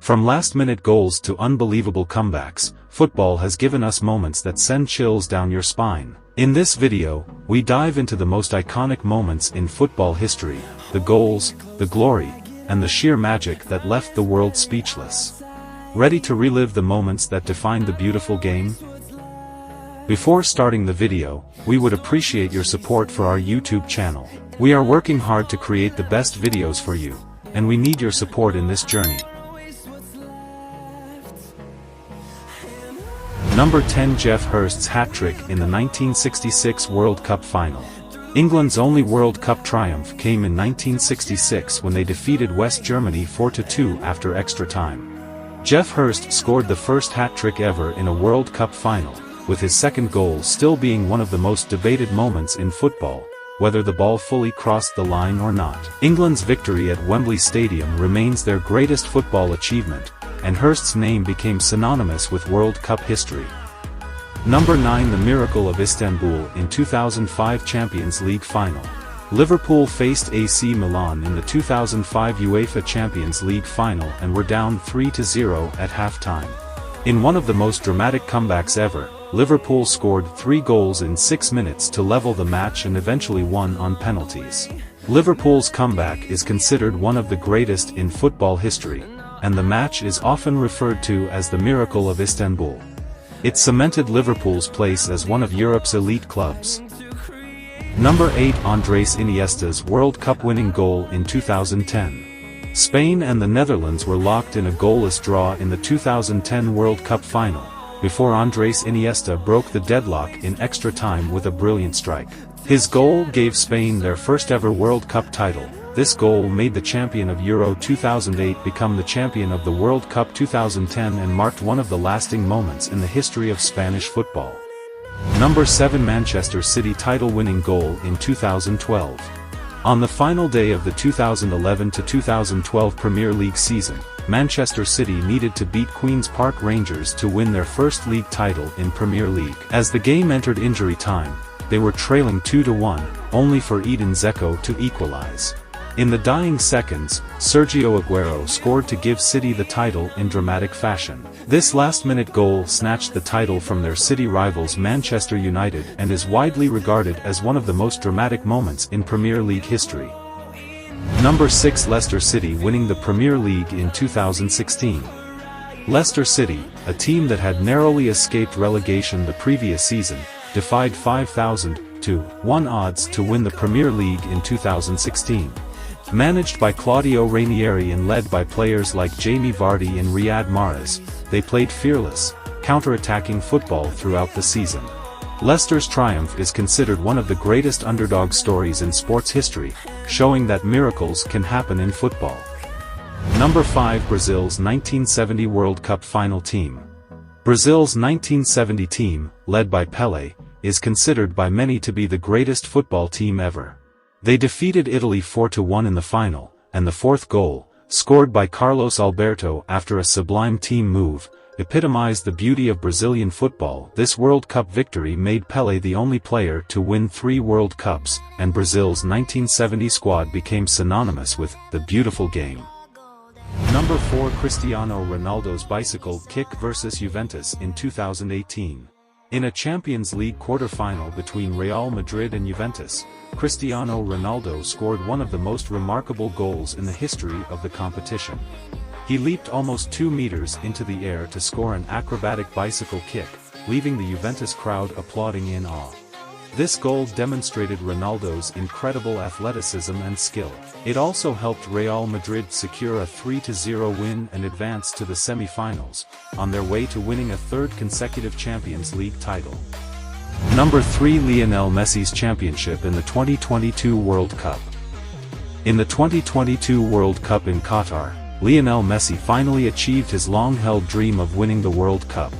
From last-minute goals to unbelievable comebacks, football has given us moments that send chills down your spine. In this video, we dive into the most iconic moments in football history, the goals, the glory, and the sheer magic that left the world speechless. Ready to relive the moments that defined the beautiful game? Before starting the video, we would appreciate your support for our YouTube channel. We are working hard to create the best videos for you, and we need your support in this journey. Number 10. Geoff Hurst's hat-trick in the 1966 World Cup Final. England's only World Cup triumph came in 1966 when they defeated West Germany 4-2 after extra time. Geoff Hurst scored the first hat-trick ever in a World Cup final, with his second goal still being one of the most debated moments in football, whether the ball fully crossed the line or not. England's victory at Wembley Stadium remains their greatest football achievement, and Hurst's name became synonymous with World Cup history. Number 9. The Miracle of Istanbul in 2005 Champions League Final. Liverpool faced AC Milan in the 2005 UEFA Champions League Final and were down 3-0 at halftime. In one of the most dramatic comebacks ever, Liverpool scored 3 goals in 6 minutes to level the match and eventually won on penalties. Liverpool's comeback is considered one of the greatest in football history, and the match is often referred to as the Miracle of Istanbul. It cemented Liverpool's place as one of Europe's elite clubs. Number 8. Andrés Iniesta's World Cup winning goal in 2010. Spain and the Netherlands were locked in a goalless draw in the 2010 World Cup final, before Andrés Iniesta broke the deadlock in extra time with a brilliant strike. His goal gave Spain their first ever World Cup title. This goal made the champion of Euro 2008 become the champion of the World Cup 2010 and marked one of the lasting moments in the history of Spanish football. Number 7. Manchester City title-winning goal in 2012. On the final day of the 2011-2012 Premier League season, Manchester City needed to beat Queen's Park Rangers to win their first league title in Premier League. As the game entered injury time, they were trailing 2-1, only for Edin Dzeko to equalize. In the dying seconds, Sergio Aguero scored to give City the title in dramatic fashion. This last-minute goal snatched the title from their city rivals Manchester United and is widely regarded as one of the most dramatic moments in Premier League history. Number 6. Leicester City winning the Premier League in 2016. Leicester City, a team that had narrowly escaped relegation the previous season, defied 5,000-1 odds to win the Premier League in 2016. Managed by Claudio Ranieri and led by players like Jamie Vardy and Riyad Mahrez, they played fearless, counter-attacking football throughout the season. Leicester's triumph is considered one of the greatest underdog stories in sports history, showing that miracles can happen in football. Number 5. Brazil's 1970 World Cup Final Team. Brazil's 1970 team, led by Pelé, is considered by many to be the greatest football team ever. They defeated Italy 4-1 in the final, and the fourth goal, scored by Carlos Alberto after a sublime team move, epitomized the beauty of Brazilian football. This World Cup victory made Pelé the only player to win 3 World Cups, and Brazil's 1970 squad became synonymous with the beautiful game. Number 4. Cristiano Ronaldo's bicycle kick versus Juventus in 2018. In a Champions League quarter-final between Real Madrid and Juventus, Cristiano Ronaldo scored one of the most remarkable goals in the history of the competition. He leaped almost 2 meters into the air to score an acrobatic bicycle kick, leaving the Juventus crowd applauding in awe. This goal demonstrated Ronaldo's incredible athleticism and skill. It also helped Real Madrid secure a 3-0 win and advance to the semi-finals, on their way to winning a 3rd consecutive Champions League title. Number 3. Lionel Messi's championship in the 2022 World Cup. In the 2022 World Cup in Qatar, Lionel Messi finally achieved his long-held dream of winning the World Cup.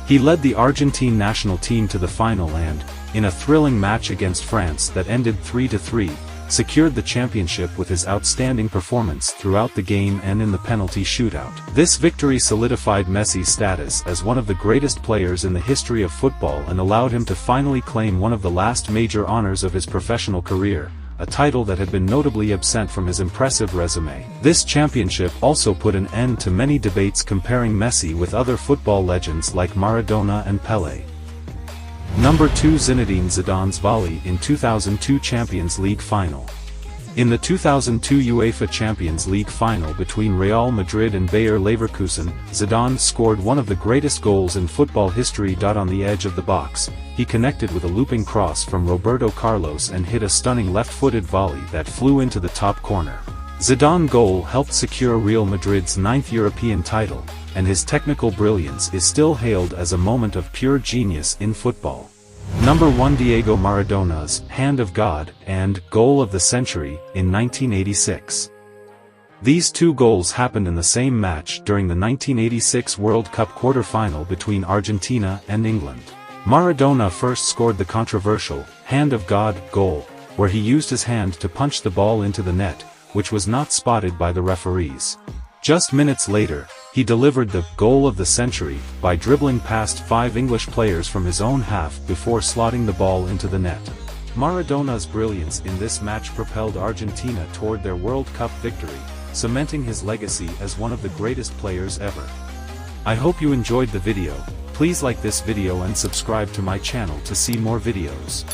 He led the Argentine national team to the final and, in a thrilling match against France that ended 3-3, secured the championship with his outstanding performance throughout the game and in the penalty shootout. This victory solidified Messi's status as one of the greatest players in the history of football and allowed him to finally claim one of the last major honors of his professional career, a title that had been notably absent from his impressive resume. This championship also put an end to many debates comparing Messi with other football legends like Maradona and Pelé. Number 2. Zinedine Zidane's volley in 2002 Champions League Final. In the 2002 UEFA Champions League Final between Real Madrid and Bayer Leverkusen, Zidane scored one of the greatest goals in football history. On the edge of the box, he connected with a looping cross from Roberto Carlos and hit a stunning left-footed volley that flew into the top corner. Zidane's goal helped secure Real Madrid's 9th European title, and his technical brilliance is still hailed as a moment of pure genius in football. Number 1. Diego Maradona's Hand of God and Goal of the Century in 1986. These two goals happened in the same match during the 1986 World Cup quarter-final between Argentina and England. Maradona first scored the controversial Hand of God goal, where he used his hand to punch the ball into the net, which was not spotted by the referees. Just minutes later, he delivered the Goal of the Century by dribbling past 5 English players from his own half before slotting the ball into the net. Maradona's brilliance in this match propelled Argentina toward their World Cup victory, cementing his legacy as one of the greatest players ever. I hope you enjoyed the video. Please like this video and subscribe to my channel to see more videos.